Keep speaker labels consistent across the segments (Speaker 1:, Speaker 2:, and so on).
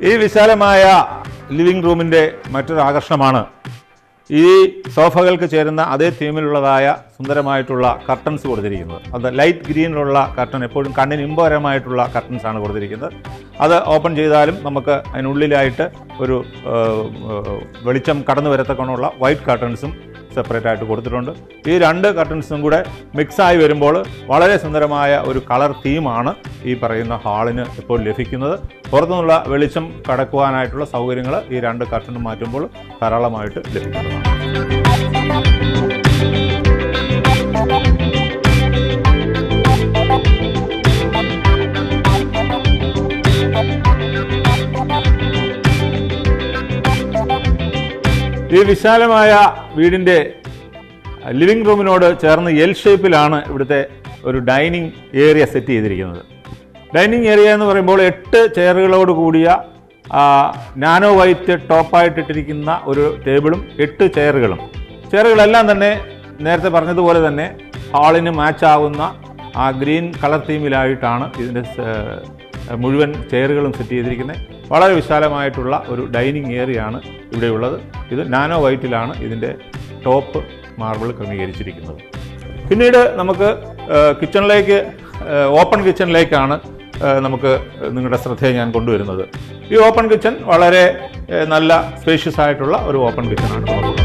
Speaker 1: ഈ വിശാലമായ ലിവിംഗ് റൂമിൻ്റെ മറ്റൊരു ആകർഷണമാണ് ഈ സോഫകൾക്ക് ചേരുന്ന അതേ തീമിലുള്ളതായ സുന്ദരമായിട്ടുള്ള കർട്ടൻസ് കൊടുത്തിരിക്കുന്നത്. അത് ലൈറ്റ് ഗ്രീനിലുള്ള കർട്ടൻ, എപ്പോഴും കണ്ണിന് ഇമ്പകരമായിട്ടുള്ള കർട്ടൻസാണ് കൊടുത്തിരിക്കുന്നത്. അത് ഓപ്പൺ ചെയ്താലും നമുക്ക് അതിനുള്ളിലായിട്ട് ഒരു വെളിച്ചം കടന്നു വരത്തക്കണമുള്ള വൈറ്റ് കർട്ടൻസും സെപ്പറേറ്റ് ആയിട്ട് കൊടുത്തിട്ടുണ്ട്. ഈ രണ്ട് കർട്ടൻസും കൂടെ മിക്സായി വരുമ്പോൾ വളരെ സുന്ദരമായ ഒരു കളർ തീമാണ് ഈ പറയുന്ന ഹാളിന് ഇപ്പോൾ ലഭിക്കുന്നത്. പുറത്തുനിന്നുള്ള വെളിച്ചം കടക്കുവാനായിട്ടുള്ള സൗകര്യങ്ങൾ ഈ രണ്ട് കർട്ടനും മാറ്റുമ്പോൾ ധാരാളമായിട്ട് ലഭിക്കുന്നതാണ്. ഈ വിശാലമായ വീടിൻ്റെ ലിവിംഗ് റൂമിനോട് ചേർന്ന് എൽ ഷേപ്പിലാണ് ഇവിടുത്തെ ഒരു ഡൈനിങ് ഏരിയ സെറ്റ് ചെയ്തിരിക്കുന്നത്. ഡൈനിങ് ഏരിയ എന്ന് പറയുമ്പോൾ 8 ചെയറുകളോട് കൂടിയ നാനോ വൈറ്റ് ടോപ്പായിട്ടിട്ടിരിക്കുന്ന ഒരു ടേബിളും 8 ചെയറുകളെല്ലാം തന്നെ നേരത്തെ പറഞ്ഞതുപോലെ തന്നെ ഹാളിന് മാച്ചാവുന്ന ആ ഗ്രീൻ കളർ തീമിലായിട്ടാണ് ഇതിൻ്റെ മുഴുവൻ ചെയറുകളും സെറ്റ് ചെയ്തിരിക്കുന്നത്. വളരെ വിശാലമായിട്ടുള്ള ഒരു ഡൈനിങ് ഏരിയയാണ് ഇവിടെയുള്ളത്. ഇത് നാനോ വൈറ്റിലാണ് ഇതിൻ്റെ ടോപ്പ് മാർബിൾ ക്രമീകരിച്ചിരിക്കുന്നത്. പിന്നീട് നമുക്ക് കിച്ചണിലേക്ക്, ഓപ്പൺ കിച്ചണിലേക്കാണ് നമുക്ക് നിങ്ങളുടെ ശ്രദ്ധയെ ഞാൻ കൊണ്ടുവരുന്നത്. ഈ ഓപ്പൺ കിച്ചൺ വളരെ നല്ല സ്പേഷ്യസ് ആയിട്ടുള്ള ഒരു ഓപ്പൺ കിച്ചണാണ് നമുക്കുള്ളത്.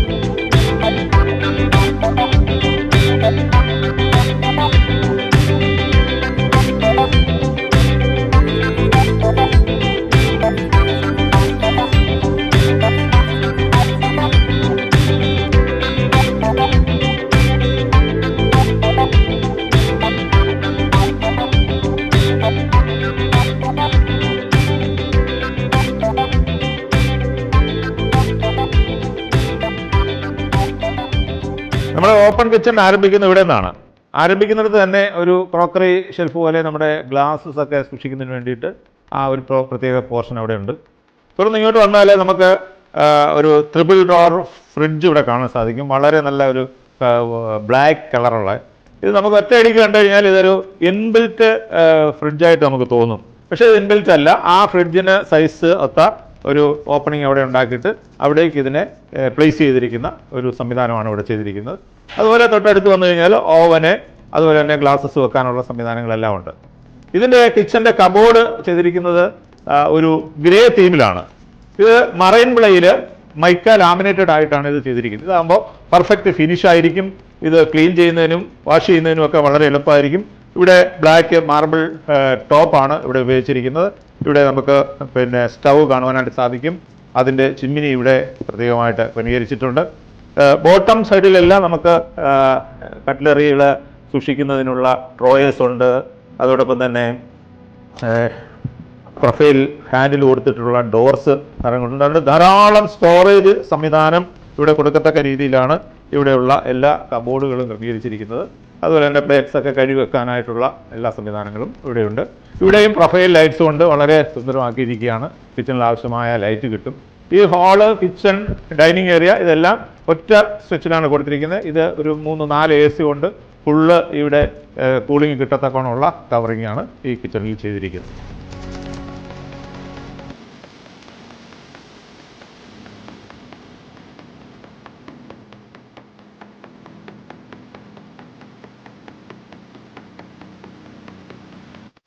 Speaker 1: നമ്മുടെ ഓപ്പൺ കിച്ചൺ ആരംഭിക്കുന്ന ഇവിടെ നിന്നാണ്. ആരംഭിക്കുന്നിടത്ത് തന്നെ ഒരു ക്രോക്കറി ഷെൽഫ് പോലെ നമ്മുടെ ഗ്ലാസസ് ഒക്കെ സൂക്ഷിക്കുന്നതിന് വേണ്ടിയിട്ട് ആ ഒരു പ്രത്യേക പോർഷൻ അവിടെ ഉണ്ട്. തുടർന്ന് ഇങ്ങോട്ട് വന്നാൽ നമുക്ക് ഒരു ട്രിപ്പിൾ ഡോർ ഫ്രിഡ്ജ് ഇവിടെ കാണാൻ സാധിക്കും. വളരെ നല്ല ഒരു ബ്ലാക്ക് കളറുള്ള ഇത് നമുക്ക് ഒറ്റയടിക്ക് കണ്ടു കഴിഞ്ഞാൽ ഇതൊരു ഇൻബിൽറ്റ് ഫ്രിഡ്ജായിട്ട് നമുക്ക് തോന്നും. പക്ഷേ ഇത് ഇൻബിൽറ്റ് അല്ല. ആ ഫ്രിഡ്ജിന് സൈസ് ഒത്ത ഒരു ഓപ്പണിംഗ് അവിടെ ഉണ്ടാക്കിയിട്ട് അവിടേക്ക് ഇതിനെ പ്ലേസ് ചെയ്തിരിക്കുന്ന ഒരു സംവിധാനമാണ് ഇവിടെ ചെയ്തിരിക്കുന്നത്. അതുപോലെ തൊട്ടടുത്ത് വന്നു കഴിഞ്ഞാൽ ഓവന്, അതുപോലെ തന്നെ ഗ്ലാസസ് വെക്കാനുള്ള സംവിധാനങ്ങളെല്ലാം ഉണ്ട്. ഇതിൻ്റെ കിച്ചൻ്റെ കബോർഡ് ചെയ്തിരിക്കുന്നത് ഒരു ഗ്രേ തീമിലാണ്. ഇത് മറൈൻ പ്ലേയിൽ മൈക്ക ലാമിനേറ്റഡ് ആയിട്ടാണ് ഇത് ചെയ്തിരിക്കുന്നത്. ഇതാകുമ്പോൾ പെർഫെക്റ്റ് ഫിനിഷ് ആയിരിക്കും. ഇത് ക്ലീൻ ചെയ്യുന്നതിനും വാഷ് ചെയ്യുന്നതിനും ഒക്കെ വളരെ എളുപ്പമായിരിക്കും. ഇവിടെ ബ്ലാക്ക് മാർബിൾ ടോപ്പാണ് ഇവിടെ ഉപയോഗിച്ചിരിക്കുന്നത്. ഇവിടെ നമുക്ക് സ്റ്റൗ കാണുവാനായിട്ട് സാധിക്കും. അതിൻ്റെ ചിമ്മിനി ഇവിടെ പ്രത്യേകമായിട്ട് ക്രമീകരിച്ചിട്ടുണ്ട്. ബോട്ടം സൈഡിലെല്ലാം നമുക്ക് കട്ട്ലറികൾ സൂക്ഷിക്കുന്നതിനുള്ള ഡ്രോയേഴ്സ് ഉണ്ട്. അതോടൊപ്പം തന്നെ പ്രൊഫൈൽ ഹാൻഡിൽ കൊടുത്തിട്ടുള്ള ഡോർസ് കൊണ്ട് ധാരാളം സ്റ്റോറേജ് സംവിധാനം ഇവിടെ കൊടുക്കത്തക്ക രീതിയിലാണ് ഇവിടെയുള്ള എല്ലാ കബോർഡുകളും ക്രമീകരിച്ചിരിക്കുന്നത്. അതുപോലെ തന്നെ പ്ലേറ്റ്സ് ഒക്കെ കഴുകി വെക്കാനായിട്ടുള്ള എല്ലാ സംവിധാനങ്ങളും ഇവിടെയുണ്ട്. ഇവിടെയും പ്രൊഫൈൽ ലൈറ്റ്സ് കൊണ്ട് വളരെ സുന്ദരമാക്കിയിരിക്കുകയാണ്. കിച്ചണിൽ ആവശ്യമായ ലൈറ്റ് കിട്ടും. ഈ ഹാള്, കിച്ചൺ, ഡൈനിങ് ഏരിയ ഇതെല്ലാം ഒറ്റ സ്വിച്ചിലാണ് കൊടുത്തിരിക്കുന്നത്. ഇത് ഒരു 3-4 AC കൊണ്ട് ഫുള്ള് ഇവിടെ കൂളിംഗ് കിട്ടത്തക്കണമുള്ള കവറിംഗ് ആണ് ഈ കിച്ചണിൽ ചെയ്തിരിക്കുന്നത്.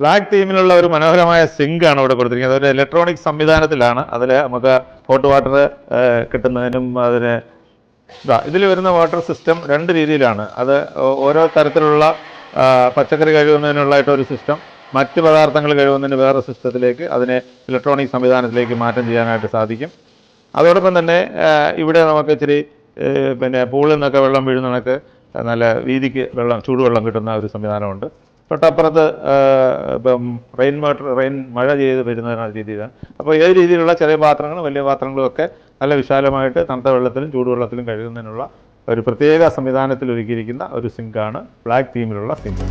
Speaker 1: ബ്ലാക്ക് തീമിലുള്ള ഒരു മനോഹരമായ സിങ്ക് ആണ് ഇവിടെ കൊടുത്തിരിക്കുന്നത്. ഒരു ഇലക്ട്രോണിക് സംവിധാനത്തിലാണ്. അതിൽ നമുക്ക് ഹോട്ട് വാട്ടർ കിട്ടുന്നതിനും ഇതിൽ വരുന്ന വാട്ടർ സിസ്റ്റം 2 രീതിയിലാണ്. അത് ഓരോ തരത്തിലുള്ള പച്ചക്കറി കഴുകുന്നതിനുള്ളതായിട്ട് ഒരു സിസ്റ്റം, മറ്റ് പദാർത്ഥങ്ങൾ കഴുകുന്നതിന് വേറെ സിസ്റ്റത്തിലേക്ക്, അതിനെ ഇലക്ട്രോണിക് സംവിധാനത്തിലേക്ക് മാറ്റം ചെയ്യാനായിട്ട് സാധിക്കും. അതോടൊപ്പം തന്നെ ഇവിടെ നമുക്ക് ഇച്ചിരി പൂളിൽ നിന്നൊക്കെ വെള്ളം വീഴുന്ന കണക്ക് നല്ല വീതിക്ക് ചൂടുവെള്ളം കിട്ടുന്ന ഒരു സംവിധാനമുണ്ട്. തൊട്ടപ്പുറത്ത് ഇപ്പം മഴ ചെയ്ത് വരുന്ന രീതിയിലാണ്. അപ്പോൾ ഏത് രീതിയിലുള്ള ചെറിയ പാത്രങ്ങളും വലിയ പാത്രങ്ങളും ഒക്കെ നല്ല വിശാലമായിട്ട് തണുത്ത വെള്ളത്തിലും ചൂടുവെള്ളത്തിലും കഴുകുന്നതിനുള്ള ഒരു പ്രത്യേക സംവിധാനത്തിൽ ഒരുക്കിയിരിക്കുന്ന ഒരു സിങ്കാണ് ബ്ലാക്ക് തീമിലുള്ള സിങ്ക്.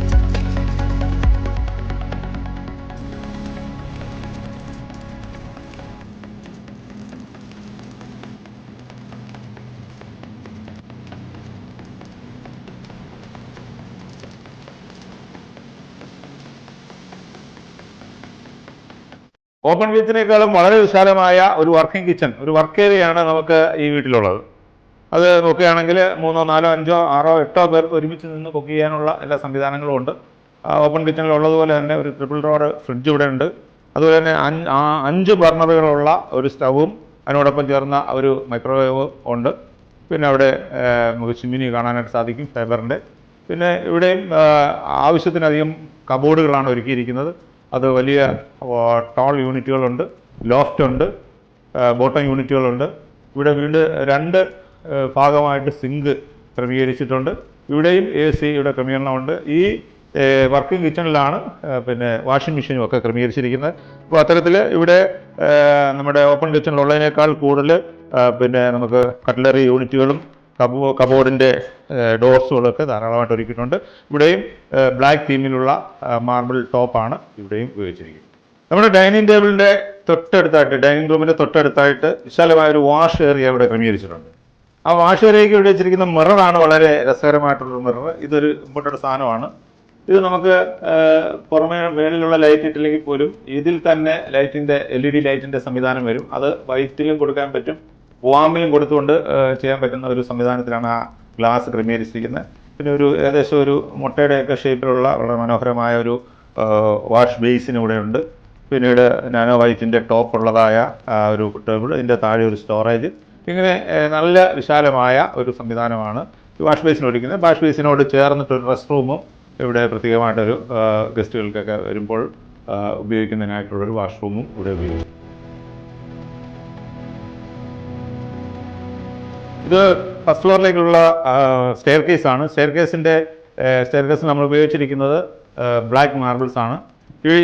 Speaker 1: ഓപ്പൺ കിച്ചനേക്കാളും വളരെ വിശാലമായ ഒരു വർക്കിംഗ് കിച്ചൺ, ഒരു വർക്ക് ഏരിയയാണ് നമുക്ക് ഈ വീട്ടിലുള്ളത്. അത് നോക്കുകയാണെങ്കിൽ 3, 4, 5, 6, 8 പേർക്ക് ഒരുമിച്ച് നിന്ന് കുക്ക് ചെയ്യാനുള്ള എല്ലാ സംവിധാനങ്ങളും ഉണ്ട്. ഓപ്പൺ കിച്ചണിലുള്ളതുപോലെ തന്നെ ഒരു ട്രിപ്പിൾ ഡോർ ഫ്രിഡ്ജ് ഇവിടെ ഉണ്ട്. അതുപോലെ തന്നെ 5 ബർണറുകളുള്ള ഒരു സ്റ്റൗവും അതിനോടൊപ്പം ചേർന്ന ഒരു മൈക്രോവേവ് ഉണ്ട്. പിന്നെ അവിടെ നമുക്ക് ചിമ്മിനി കാണാനായിട്ട് സാധിക്കും, ഫൈബറിൻ്റെ. പിന്നെ ഇവിടെയും ആവശ്യത്തിനധികം കബോർഡുകളാണ് ഒരുക്കിയിരിക്കുന്നത്. അത് വലിയ ടോൾ യൂണിറ്റുകളുണ്ട്, ലോഫ്റ്റ് ഉണ്ട്, ബോട്ടം യൂണിറ്റുകളുണ്ട്. ഇവിടെ വീട് 2 ഭാഗമായിട്ട് സിങ്ക് ക്രമീകരിച്ചിട്ടുണ്ട്. ഇവിടെയും AC യുടെ ക്രമീകരണമുണ്ട്. ഈ വർക്കിംഗ് കിച്ചണിലാണ് പിന്നെ വാഷിംഗ് മെഷീനും ഒക്കെ ക്രമീകരിച്ചിരിക്കുന്നത്. അപ്പോൾ അത്തരത്തിൽ ഇവിടെ നമ്മുടെ ഓപ്പൺ കിച്ചണിലുള്ളതിനേക്കാൾ കൂടുതൽ പിന്നെ നമുക്ക് കട്ട്ലറി യൂണിറ്റുകളും കബോർഡിൻ്റെ ഡോർസുകളൊക്കെ ധാരാളമായിട്ട് ഒരുക്കിയിട്ടുണ്ട്. ഇവിടെയും ബ്ലാക്ക് തീമിലുള്ള മാർബിൾ ടോപ്പാണ് ഇവിടെയും ഉപയോഗിച്ചിരിക്കുന്നത്. നമ്മുടെ ഡൈനിങ് ടേബിളിൻ്റെ തൊട്ടടുത്തായിട്ട്, ഡൈനിങ് റൂമിൻ്റെ തൊട്ടടുത്തായിട്ട് വിശാലമായൊരു വാഷ് ഏരിയ ഇവിടെ ക്രമീകരിച്ചിട്ടുണ്ട്. ആ വാഷ് ഏരിയയ്ക്ക് ഇവിടെ വെച്ചിരിക്കുന്ന മിററാണ് വളരെ രസകരമായിട്ടുള്ളൊരു മിറർ. ഇതൊരു ഇമ്പോർട്ടൻ്റ് സാധനമാണ്. ഇത് നമുക്ക് പുറമേ മേളിലുള്ള ലൈറ്റ് ഇട്ടില്ലെങ്കിൽ പോലും ഇതിൽ തന്നെ ലൈറ്റിൻ്റെ LED ലൈറ്റിൻ്റെ സംവിധാനം വരും. അത് വൈറ്റിലും കൊടുക്കാൻ പറ്റും, വാമിലും കൊടുത്തുകൊണ്ട് ചെയ്യാൻ പറ്റുന്ന ഒരു സംവിധാനത്തിലാണ് ആ ഗ്ലാസ് ക്രമീകരിച്ചിരിക്കുന്നത്. പിന്നെ ഒരു ഏകദേശം ഒരു മുട്ടയുടെയൊക്കെ ഷേപ്പിലുള്ള വളരെ മനോഹരമായ ഒരു വാഷ് ബേസിന് ഇവിടെ ഉണ്ട്. പിന്നീട് നാനോ വൈറ്റിൻ്റെ ടോപ്പ് ഉള്ളതായ ഒരു ടേബിൾ, ഇതിൻ്റെ താഴെ ഒരു സ്റ്റോറേജ്. ഇങ്ങനെ നല്ല വിശാലമായ ഒരു സംവിധാനമാണ് ഈ വാഷ് ബേസിന് ഒരുക്കുന്നത്. വാഷ് ബേസിനോട് ചേർന്നിട്ടൊരു റെസ്റ്റ് റൂമും ഇവിടെ പ്രത്യേകമായിട്ടൊരു ഗസ്റ്റുകൾക്കൊക്കെ വരുമ്പോൾ ഉപയോഗിക്കുന്നതിനായിട്ടുള്ളൊരു വാഷ്റൂമും ഇവിടെ ഉപയോഗിക്കും. ഇത് ഫസ്റ്റ് ഫ്ലോറിലേക്കുള്ള സ്റ്റെയർ കേസാണ്. സ്റ്റെയർ കേസിൽ നമ്മൾ ഉപയോഗിച്ചിരിക്കുന്നത് ബ്ലാക്ക് മാർബിൾസ് ആണ്.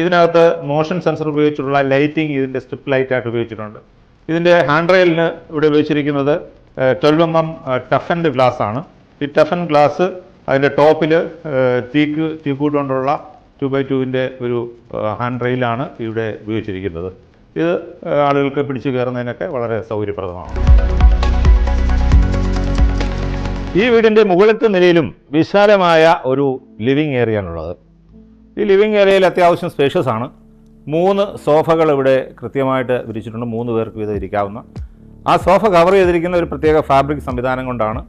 Speaker 1: ഇതിനകത്ത് മോഷൻ സെൻസർ ഉപയോഗിച്ചിട്ടുള്ള ലൈറ്റിംഗ് ഇതിൻ്റെ സ്ട്രിപ്പ് ലൈറ്റായിട്ട് ഉപയോഗിച്ചിട്ടുണ്ട്. ഇതിൻ്റെ ഹാൻഡ് റെയിലിന് ഇവിടെ ഉപയോഗിച്ചിരിക്കുന്നത് 12 mm ടഫൻഡ് ഗ്ലാസ് ആണ്. ഈ ടഫൻ ഗ്ലാസ് അതിൻ്റെ ടോപ്പിൽ ടീക്കൂട്ട് കൊണ്ടുള്ള 2x2 ഒരു ഹാൻഡ് റെയിലാണ് ഇവിടെ ഉപയോഗിച്ചിരിക്കുന്നത്. ഇത് ആളുകൾക്ക് പിടിച്ചു കയറുന്നതിനൊക്കെ വളരെ സൗകര്യപ്രദമാണ്. ഈ വീടിൻ്റെ മുകളിലത്തെ നിലയിലും വിശാലമായ ഒരു ലിവിങ് ഏരിയയാണുള്ളത്. ഈ ലിവിങ് ഏരിയയിൽ അത്യാവശ്യം സ്പേഷ്യസ് ആണ്. 3 സോഫകൾ ഇവിടെ കൃത്യമായിട്ട് വിരിച്ചിട്ടുണ്ട്, 3 പേർക്ക് വീതം ഇരിക്കാവുന്ന. ആ സോഫ കവർ ചെയ്തിരിക്കുന്ന ഒരു പ്രത്യേക ഫാബ്രിക് സംവിധാനം കൊണ്ടാണ്.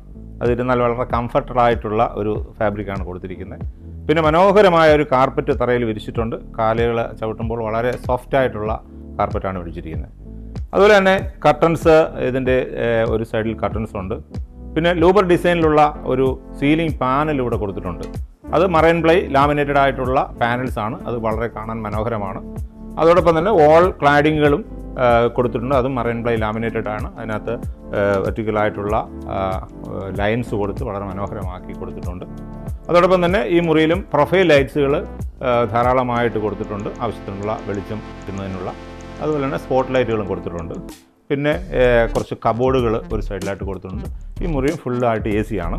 Speaker 1: അതിരുന്നാൽ വളരെ കംഫർട്ടബിളായിട്ടുള്ള ഒരു ഫാബ്രിക്കാണ് കൊടുത്തിരിക്കുന്നത്. പിന്നെ മനോഹരമായ ഒരു കാർപ്പറ്റ് തറയിൽ വിരിച്ചിട്ടുണ്ട്. കാലുകൾ ചവിട്ടുമ്പോൾ വളരെ സോഫ്റ്റായിട്ടുള്ള കാർപ്പറ്റാണ് വിരിച്ചിരിക്കുന്നത്. അതുപോലെ തന്നെ കർട്ടൻസ്, ഇതിൻ്റെ ഒരു സൈഡിൽ കർട്ടൻസ് ഉണ്ട്. പിന്നെ ലൂബർ ഡിസൈനിലുള്ള ഒരു സീലിംഗ് പാനൽ ഇവിടെ കൊടുത്തിട്ടുണ്ട്. അത് മറൈൻ പ്ലൈ ലാമിനേറ്റഡ് ആയിട്ടുള്ള പാനൽസ് ആണ്. അത് വളരെ കാണാൻ മനോഹരമാണ്. അതോടൊപ്പം തന്നെ വാൾ ക്ലാഡിങ്ങുകളും കൊടുത്തിട്ടുണ്ട്. അതും മറൈൻ പ്ലൈ ലാമിനേറ്റഡ് ആണ്. അതിനകത്ത് വെർട്ടിക്കലായിട്ടുള്ള ലൈൻസ് കൊടുത്ത് വളരെ മനോഹരമാക്കി കൊടുത്തിട്ടുണ്ട്. അതോടൊപ്പം തന്നെ ഈ മുറിയിലും പ്രൊഫൈൽ ലൈറ്റ്സുകൾ ധാരാളമായിട്ട് കൊടുത്തിട്ടുണ്ട്, ആവശ്യത്തിനുള്ള വെളിച്ചം കിട്ടുന്നതിനുള്ള. അതുപോലെ തന്നെ സ്പോട്ട് ലൈറ്റുകളും കൊടുത്തിട്ടുണ്ട്. പിന്നെ കുറച്ച് കബോർഡുകൾ ഒരു സൈഡിലായിട്ട് കൊടുത്തിട്ടുണ്ട്. ഈ മുറിയും ഫുള്ളായിട്ട് AC ആണ്.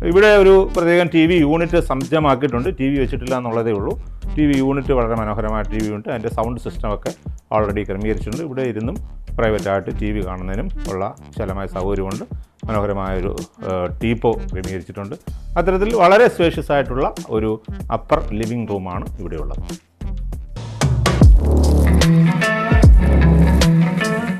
Speaker 1: ഇവിടെ ഒരു പ്രത്യേകം TV യൂണിറ്റ് സജ്ജമാക്കിയിട്ടുണ്ട്. TV വെച്ചിട്ടില്ല എന്നുള്ളതേ ഉള്ളൂ. TV യൂണിറ്റ് വളരെ മനോഹരമായ TV യൂണിറ്റ്, അതിൻ്റെ സൗണ്ട് സിസ്റ്റമൊക്കെ ഓൾറെഡി ക്രമീകരിച്ചിട്ടുണ്ട്. ഇവിടെ ഇരുന്നും പ്രൈവറ്റായിട്ട് TV കാണുന്നതിനും ഉള്ള വിശാലമായ സൗകര്യമുണ്ട്. മനോഹരമായൊരു ടീപ്പോ ക്രമീകരിച്ചിട്ടുണ്ട്. അത്തരത്തിൽ വളരെ സ്പേഷ്യസ് ആയിട്ടുള്ള ഒരു അപ്പർ ലിവിങ് റൂമാണ് ഇവിടെയുള്ളത്.